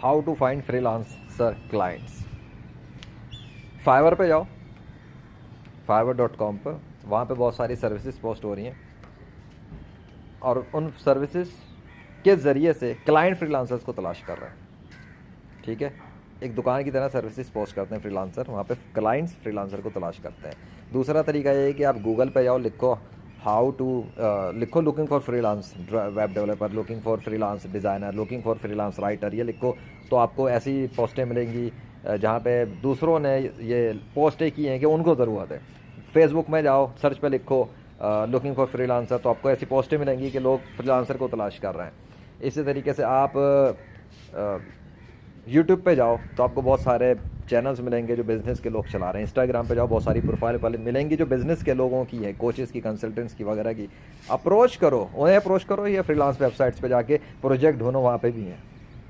How to find freelancer clients. Fiverr पे जाओ, fiverr.com पर, वहाँ पे बहुत सारी सर्विसेज पोस्ट हो रही हैं और उन सर्विसेज के ज़रिए से क्लाइंट फ्रीलांसर्स को तलाश कर रहे हैं। ठीक है, एक दुकान की तरह सर्विसेज पोस्ट करते हैं फ्रीलांसर, वहाँ पे क्लाइंट्स फ्रीलांसर को तलाश करते हैं। दूसरा तरीका ये है कि आप गूगल पे जाओ, लिखो हाउ टू, लिखो looking for freelance web developer, looking for freelance designer, looking for freelance writer, ये लिखो तो आपको ऐसी पोस्टें मिलेंगी जहाँ पे दूसरों ने ये पोस्टें की हैं कि उनको ज़रूरत है। फेसबुक में जाओ, सर्च पे लिखो लुकिंग फॉर फ्रीलांसर, तो आपको ऐसी पोस्टें मिलेंगी कि लोग फ्रीलांसर को तलाश कर रहे हैं। इसी तरीके से आप यूट्यूब पे जाओ तो आपको बहुत सारे चैनल्स मिलेंगे जो बिज़नेस के लोग चला रहे हैं। इंस्टाग्राम पे जाओ, बहुत सारी प्रोफाइल वाले मिलेंगी जो बिज़नेस के लोगों की है, कोचेज़ की, कंसल्टेंट्स की वगैरह की। अप्रोच करो, उन्हें अप्रोच करो, या फ्रीलांस वेबसाइट्स पे जाके प्रोजेक्ट ढूंढो, वहाँ पे भी हैं।